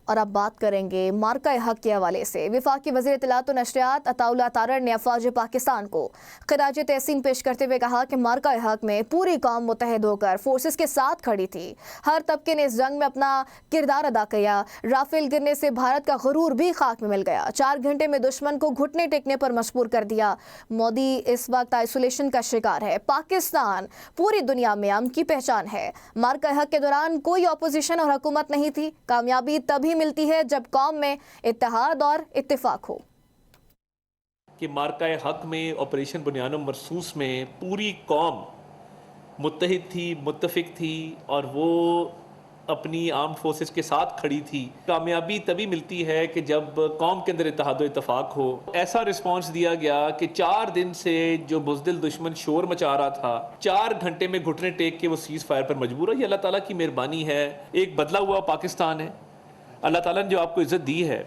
اور اب بات کریں گے مارکہ حق کے حوالے سے۔ وفاقی وزیر اطلاعات و نشریات عطاء اللہ تارڑ نے افواج پاکستان کو خراج تحسین پیش کرتے ہوئے کہا کہ مارکہ حق میں پوری قوم متحد ہو کر فورسز کے ساتھ کھڑی تھی۔ ہر طبقے نے اس جنگ میں اپنا کردار ادا کیا۔ رافیل گرنے سے بھارت کا غرور بھی خاک میں مل گیا۔ 4 گھنٹے میں دشمن کو گھٹنے ٹیکنے پر مجبور کر دیا۔ مودی اس وقت آئسولیشن کا شکار ہے۔ پاکستان پوری دنیا میں امن کی پہچان ہے۔ مارکہ حق کے دوران کوئی اپوزیشن اور حکومت نہیں تھی۔ کامیابی تبھی ملتی ہے جب قوم میں اتحاد اور اتفاق ہو۔ کہ مارکہ حق میں آپریشن بنیان و مرصوص میں پوری قوم متحد تھی، متفق تھی اور وہ اپنی آرمڈ فورسز کے ساتھ کھڑی تھی۔ کامیابی تبھی ملتی ہے کہ جب قوم کے اندر اتحاد و اتفاق ہو۔ ایسا رسپانس دیا گیا کہ 4 دن سے جو بزدل دشمن شور مچا رہا تھا، 4 گھنٹے میں گھٹنے ٹیک کے وہ سیز فائر پر مجبور ہے۔ یہ اللہ تعالیٰ کی مہربانی ہے۔ ایک بدلا ہوا پاکستان ہے۔ اللہ تعالیٰ نے جو آپ کو عزت دی ہے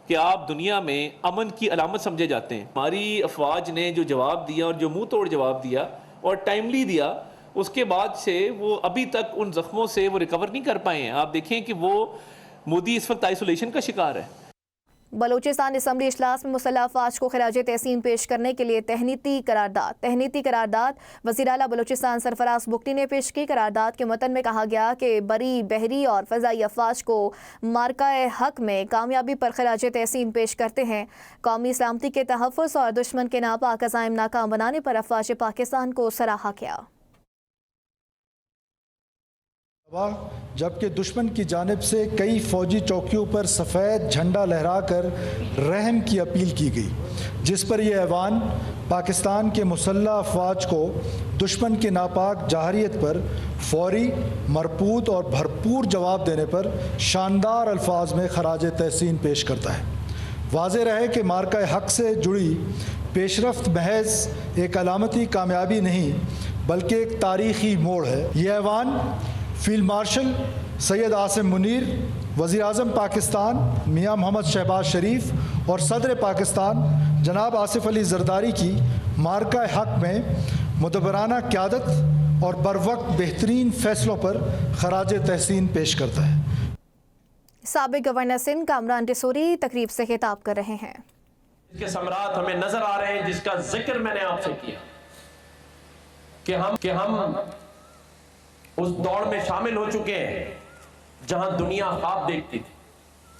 کہ آپ دنیا میں امن کی علامت سمجھے جاتے ہیں۔ ہماری افواج نے جو جواب دیا اور جو منہ توڑ جواب دیا اور ٹائملی دیا، اس کے بعد سے وہ ابھی تک ان زخموں سے وہ ریکور نہیں کر پائے ہیں۔ آپ دیکھیں کہ وہ مودی اس وقت آئسولیشن کا شکار ہے۔ بلوچستان اسمبلی اجلاس میں مسلح افواج کو خراج تحسین پیش کرنے کے لیے تہنیتی قرارداد وزیر اعلیٰ بلوچستان سرفراز بگٹی نے پیش کی۔ قرارداد کے متن میں کہا گیا کہ بری، بحری اور فضائی افواج کو مارکہ حق میں کامیابی پر خراج تحسین پیش کرتے ہیں۔ قومی سلامتی کے تحفظ اور دشمن کے ناپاک عزائم ناکام بنانے پر افواج پاکستان کو سراہا کیا۔ جبکہ دشمن کی جانب سے کئی فوجی چوکیوں پر سفید جھنڈا لہرا کر رحم کی اپیل کی گئی، جس پر یہ ایوان پاکستان کے مسلح افواج کو دشمن کی ناپاک جارحیت پر فوری، مربوط اور بھرپور جواب دینے پر شاندار الفاظ میں خراج تحسین پیش کرتا ہے۔ واضح رہے کہ مارکہ حق سے جڑی پیشرفت محض ایک علامتی کامیابی نہیں بلکہ ایک تاریخی موڑ ہے۔ یہ ایوان فیلڈ مارشل سید عاصم منیر، وزیر اعظم پاکستان میاں محمد شہباز شریف اور صدر پاکستان جناب آصف علی زرداری کی مارکہ حق میں مدبرانہ قیادت اور بروقت بہترین فیصلوں پر خراج تحسین پیش کرتا ہے۔ سابق گورنر سندھ کامران ڈسوری تقریب سے خطاب کر رہے ہیں۔ اس کے ثمرات ہمیں نظر آ رہے ہیں، جس کا ذکر میں نے آپ سے کیا کہ ہم اس دوڑ میں شامل ہو چکے ہیں جہاں دنیا خواب دیکھتی تھی۔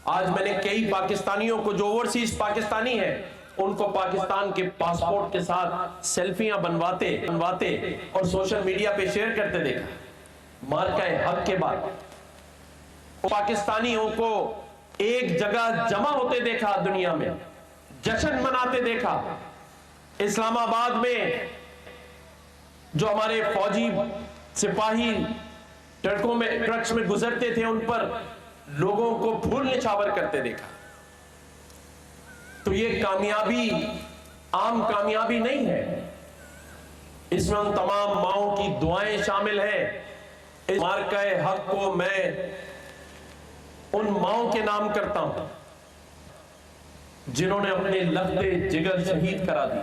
آج میں نے کئی پاکستانیوں کو جو اوورسیز پاکستانی ہیں ان کو پاکستان کے پاسپورٹ کے ساتھ سیلفیاں بنواتے اور سوشل میڈیا پہ شیئر کرتے دیکھا۔ مارکہ حق کے بعد پاکستانیوں کو ایک جگہ جمع ہوتے دیکھا، دنیا میں جشن مناتے دیکھا۔ اسلام آباد میں جو ہمارے فوجی سپاہی ٹرکس میں گزرتے تھے ان پر لوگوں کو پھول نچھاور کرتے دیکھا۔ تو یہ کامیابی عام کامیابی نہیں ہے، اس میں ان تمام ماؤں کی دعائیں شامل ہیں۔ اس مارکہ حق کو میں ان ماؤں کے نام کرتا ہوں جنہوں نے اپنے لخت جگر شہید کرا دی۔